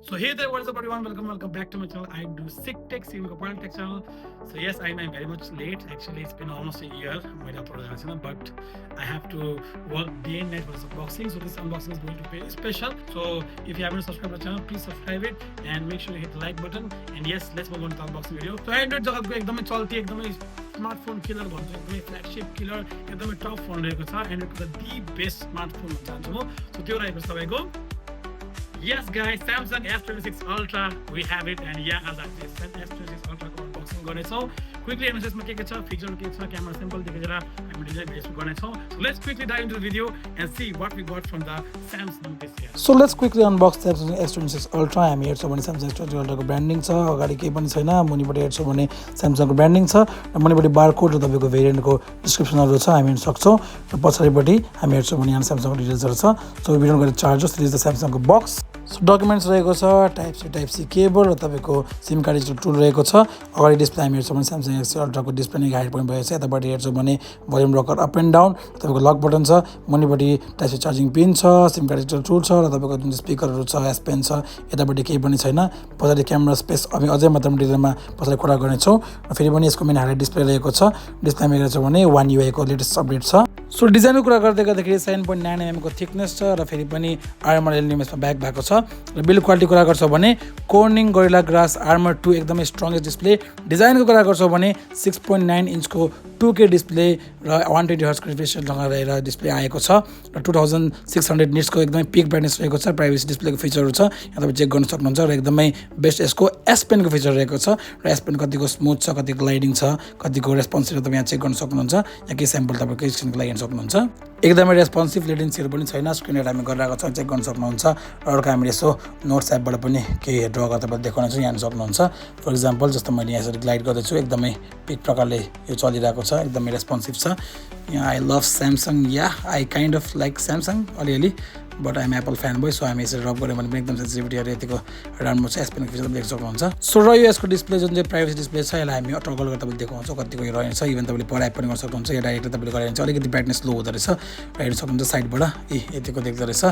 So hey there, what is up everyone? Welcome back to my channel. I do Sik Tech, Sik Tech channel. So yes, I know I'm very much late. Actually, it's been almost a year. But I have to work day and night for this unboxing. So this unboxing is going to be very special. So if you haven't subscribed to the channel, please subscribe it and make sure you hit the like button. And yes, let's move on to the unboxing video. So Android जगतको एकदमै चल्ती एकदमै smartphone killer भन्छ एकदमै फ्ल्यागशिप killer एकदमै top phone रहेको छ एन्ड्रोइडको the best smartphone भन्न चाहन्छु म सो त्यो रहेको छ तपाईको Yes, guys, Samsung S26 Ultra, we have it, and yeah, as I said, S26 Ultra को unboxing गर्नेछौँ. Quickly हेर्नुहोस् यसमा के छ, feature के छ, camera sample देखेर हामी डिजाइन बेस गर्नेछौँ. So let's quickly dive into the video and see what we got from the Samsung this year. So let's quickly unbox Samsung S26 Ultra. हामी हेर्छौँ भने Samsung S26 Ultra को branding छ, अगाडि केही पनि छैन. मुनिपट्टि हेर्छौँ भने Samsung को ब्रान्डिङ छ र मुनिपट्टि बारकोड र तपाईको भेरिएन्टको डिस्क्रिप्सनहरु छ हामी हेर्न सक्छौँ र पछाडिपट्टि हामी हेर्छौँ भने यहाँ Samsung को डिटेल्सहरु छ. So we don't get chargers. This is the Samsung को box. So डकुमेन्ट्स रहेको छ, टाइप सी केबल र तपाईको सिम कार्ड डिजिटल टुल रहेको छ. अगाडि डिस्प्ले हामी हेर्छौँ भने Samsung S26 Ultra को डिस्प्ले नै हाइट पोइन्ट भएको छ. यतापट्टि हेर्छौँ भने भोल्युम रकर अप एन्ड डाउन, तपाईको लक बटन छ, मुनिपट्टि टाइप सी चार्जिङ पिन छ, सिम कार्ड डिजिटल टुल छ र तपाईको जुन स्पिकरहरु छ, एस पेन छ. यतापट्टि केही पनि छैन. पछाडि क्यामेरा स्पेस हामी अझै मात्रामा डिटेलमा पछाडि कुरा गर्नेछौँ र फेरि पनि यसको मेन हाइलाइट डिस्प्ले रहेको छ. डिस्प्लेमा हेर्छौँ भने One UI को लेटेस्ट अपडेट छ. सो डिजाइनको कुरा गर्दाखेरि 7.9 mm को थिकनेस छ र फेरि पनि आर्मर एलुमिनियममा ब्याक भएको छ र बिल्ड क्वालिटी कुरा गर्छौँ भने कोर्निङ गोरिल्ला ग्लास आर्मर 2 एकदमै स्ट्रङेस्ट डिस्प्ले. डिजाइनको कुरा गर्छौँ भने 6.9 इन्चको 2K डिस्प्ले र 120 हर्ट्ज रिफ्रेश रेटसँग रहेर डिस्प्ले आएको छ र 2600 निट्सको एकदमै पिक ब्राइटनेस रहेको छ. प्राइभेसी डिस्प्लेको फिचरहरू छ, यहाँ तपाईँ चेक गर्न सक्नुहुन्छ र एकदमै बेस्ट यसको एस पेनको फिचर रहेको छ र एस पेन कतिको स्मुथ छ, कतिको ग्लाइडिङ छ, कतिको रेस्पोन्सिभ तपाईँ यहाँ चेक गर्न सक्नुहुन्छ. यहाँ केही स्याम्पल तपाईँको स्क्रिनको लागि हेर्न सक्नुहुन्छ. एकदमै रेस्पोन्सिभ लेटेन्सीहरू पनि छैन. स्क्रिन रेट हामी गरिरहेको छ, चेक गर्न सक्नुहुन्छ. र अर्को हामीले यसो नोट्स एपबाट पनि केही ड्र गरेर तपाईँले देखाउनुहुन्छ, यहाँ सक्नुहुन्छ. फर इक्जाम्पल जस्तो मैले यहाँ यसरी ग्लाइड गर्दैछु, एकदमै पिक प्रकारले यो चलिरहेको छ, एकदमै रेस्पोन्सिभ छ. यहाँ आई लभ स्यामसङ, या I kind of like Samsung अलिअलि, but I'm Apple fanboy. So हामी यसरी रब गऱ्यौँ भने पनि एकदम सेन्सिटिभिटीहरू यतिको राम्रो छ. एसपेनको फिचर देख्न सक्नुहुन्छ. सो र यो यसको डिस्प्ले जुन चाहिँ प्राइभेसी डिस्प्ले छ, यसलाई हामी टगल गरेर तपाईँले देखाउँछौँ कतिको यो रहेछ. इभन तपाईँले पढाइ पनि गर्न सक्नुहुन्छ. या डाइरेक्टली तपाईँले गरेर चाहिँ अलिकति ब्राइटनेस लो हुँदो रहेछ र हेर्न सक्नुहुन्छ साइडबाट यतिको देख्दो रहेछ.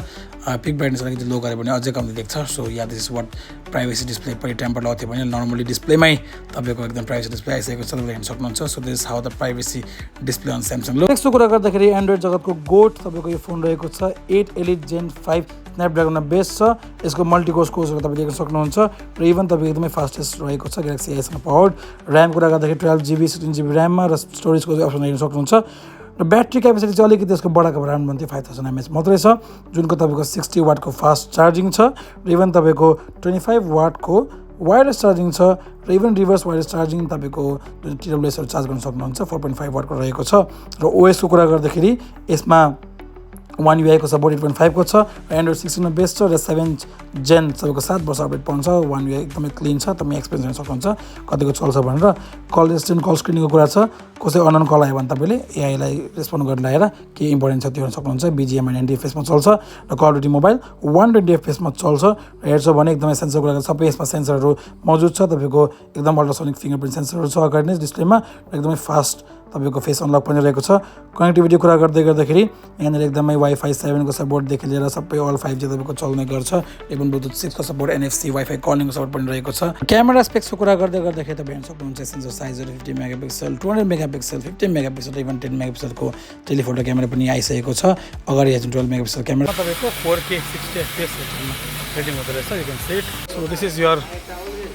पिक ब्राइटनेस अलिकति लो गऱ्यो भने अझै कम्ती देख्छ. So yeah this is what privacy display पनि टेम्पर लगाउँथ्यो भने नर्मली डिस्प्लेमै तपाईँको एकदम प्राइभेसी डिस्प्ले आइसकेको छ, तपाईँले हेर्न सक्नुहुन्छ. So this is how the privacy display on Samsung looks. नेक्स्टको कुरा गर्दाखेरि एन्ड्रोइड जगतको गोट तपाईँको यो फोन रहेको छ. 8 Elite Gen 5 स्न्यापड्रागनमा बेस छ. यसको मल्टिकोर कोर्सहरू तपाईँले देख्न सक्नुहुन्छ र इभन तपाईँको एकदमै फास्टेस्ट रहेको छ ग्यालेक्सी एससँग पावर्ड. ऱ्याम कुरा गर्दाखेरि 12GB 16GB ऱ्याममा र स्टोरेजको अप्सन हेर्न सक्नुहुन्छ. र ब्याट्री क्यापेसिटी चाहिँ अलिकति त्यसको बडाको अराउन्ड भन्थ्यो 5000 mAh मात्रै छ, जुनको तपाईँको 60 वाटको फास्ट चार्जिङ छ र इभन तपाईँको 25 वाटको वायरलेस चार्जिङ छ र इभन रिभर्स वायरलेस चार्जिङ तपाईँको जुन TWSहरू चार्ज गर्न सक्नुहुन्छ 4.5 वाटको रहेको छ. र ओएसको कुरा गर्दाखेरि यसमा One UI को सपोर्ट 8.5 को छ र एन्ड्रोइड 16 मा बेस्ट छ र 7th जेन तपाईँको 7 वर्ष अपडेट पाउँछ. One UI एकदमै क्लिन छ, तपाईँ एक्सपिरियन्स गर्न सक्नुहुन्छ कतिको चल्छ भनेर. कल एसिस्टेन्ट कल स्क्रिनिङको कुरा छ. कसै अननोन कल आयो भने तपाईँले एआईलाई रेस्पोन्ड गरेर ल्याएर के इम्पोर्टेन्ट छ त्यो हेर्न सक्नुहुन्छ. BGM and NTFS मा चल्छ र कल ड्युटी मोबाइल 120 FPS मा चल्छ र हेर्छ भने एकदमै सेन्सर कुरा सबै यसमा सेन्सरहरू मौजुद छ. तपाईँको एकदम अल्ट्रासोनिक फिङ्गरप्रिन्ट सेन्सरहरू छ अगाडि नै डिस्प्लेमा र एकदमै फास्ट तपाईँको फेस अनलक पनि रहेको छ. कनेक्टिभिटी कुरा गर्दाखेरि यहाँनिर एकदमै वाइफाई 7 को सपोर्टदेखि लिएर सबै अल 5G तपाईँको चल्ने गर्छ. इभन ब्लुटुथ 6 को सपोर्ट, NFC, वाइफाई कलिङको सपोर्ट पनि रहेको छ. क्यामेरा स्पेक्सको कुरा गर्दाखेरि तपाईँ हेर्न सक्नुहुन्छ सेन्सर साइजहरू 50 मेगापिक्सल, 200 मेगापिक्सल, 15 मेगापिक्सल, इभन 10 मेगापिक्सलको टेलिफोटो क्यामेरा पनि आइसकेको छ. अगाडि हेर्छौँ 12 मेगापिक्सल क्यामेरा तपाईँको 4K 60 FPS रेटिङ हुँदो रहेछ. You can see it. So this is your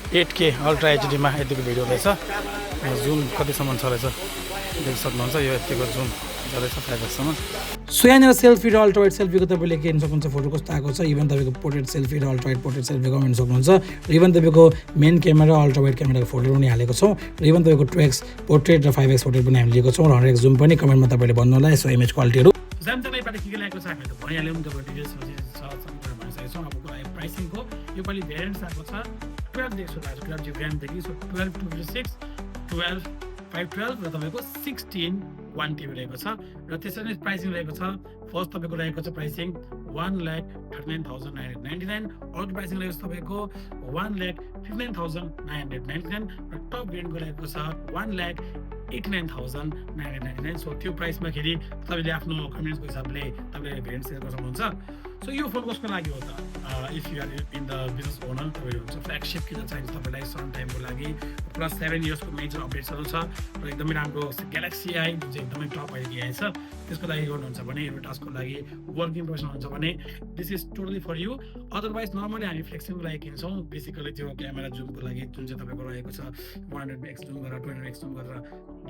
8K ultra एचडीमा यतिको भिडियो रहेछ. जुम कतिसम्म छ रहेछ देख्न सक्नुहुन्छ. यो यतिको जुम रहेछ 5xसम्म. सो यहाँनिर सेल्फी र अल्ट्रावाइड सेल्फीको तपाईँले के हेर्न सक्नुहुन्छ फोटो कस्तो आएको छ. इभन तपाईँको पोर्ट्रेट सेल्फी र अल्ट्रावाइड पोर्ट्रेट सेल्फीको हेर्न सक्नुहुन्छ. र इभन तपाईँको मेन क्यामेरा अल्ट्रावाइड क्यामेराको फोटो पनि हालेको छौँ र इभन तपाईँको 2x पोर्ट्रेट र 5x पोर्ट्रेट पनि हामीले लिएको छौँ र 100x जुम पनि कमेन्टमा तपाईँले भन्नु होला. यसो इमेज क्वालिटीहरू स्यामसङले बाट के ल्याएको छ हामीले त भइहाल्यौँ. तपाईँ डिटेल्स छ सबै भनिसकेको छौँ. अब प्राइसिङको यो पालि भेरिएन्ट्स आएको छ 12 देखि सुरु भएको 12GB ऱ्यामदेखि. सो 12 256, 12 512 र तपाईँको 16 1TB रहेको छ. र त्यसरी नै प्राइसिङ रहेको छ. फर्स्ट तपाईँको रहेको छ प्राइसिङ 1,39,999. अर्को प्राइसिङ रहेको छ तपाईँको 1,59,999 र टप भेरिएन्टको रहेको छ 1,89,999. सो त्यो प्राइसमा खेरि तपाईँले आफ्नो कन्भिनियन्सको हिसाबले तपाईँले भेरिएन्ट सेलेक्ट गर्न सक्नुहुन्छ. सो यो फोन कसको लागि हो त? If you are in the business owner तपाईँहरू हुन्छ फ्ल्यागसिप किन चाहिन्छ तपाईँलाई सर्ट टाइमको लागि प्लस 7 इयर्सको मेजर अपडेट्सहरू छ र एकदमै राम्रो ग्यालेक्सी आई जुन चाहिँ एकदमै टप अहिले आएछ त्यसको लागि गर्नुहुन्छ भने एउटा टास्कको लागि वर्किङ पर्सन हुन्छ भने this is totally for you otherwise normally हामी फ्लेक्सिङको लागि किन्छौँ बेसिकली त्यो क्यामेरा जुमको लागि जुन चाहिँ तपाईँको रहेको छ 100x जुम गरेर 20x जुम गरेर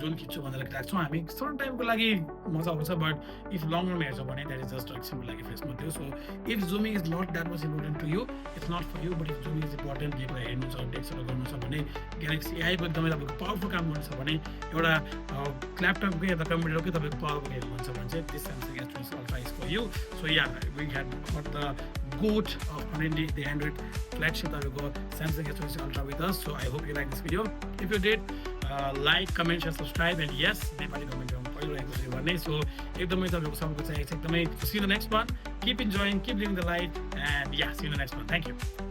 जुन खिच्छु भनेर राख्छौँ हामी सर्ट टाइमको लागि मजा आउँछ बट इफ लङ रनमा हेर्छौँ भने द्याट इज जस्ट फ्लेक्सिङको लागि फ्लेक्स मात्रै हो so if zooming is not that much important to you it's not for you but if zooming is important केही कुरा हेर्नु छ टेक्स्टहरू गर्नु छ भने ग्यालेक्सी आईको एकदमै तपाईँको पावरफुल काम गर्नु छ भने एउटा ल्यापटपकै या त कम्प्युटरकै तपाईँको पावरफुल हेर्नुहुन्छ भने चाहिँ this Samsung S26 Ultra is for you. So yeah, we had got the GOAT of the Android flagship तपाईँको Samsung S26 Ultra with us. So I hope you like this video. If you did, like, comment, share, subscribe, and yes, Nepali कमेन्टमा पहिलो रहेको छ भन्ने so एकदमै तपाईँको सबैको चाहिँ एकदमै see you in the next one. Keep enjoying, keep living the light, and yeah, see you in the next one. Thank you.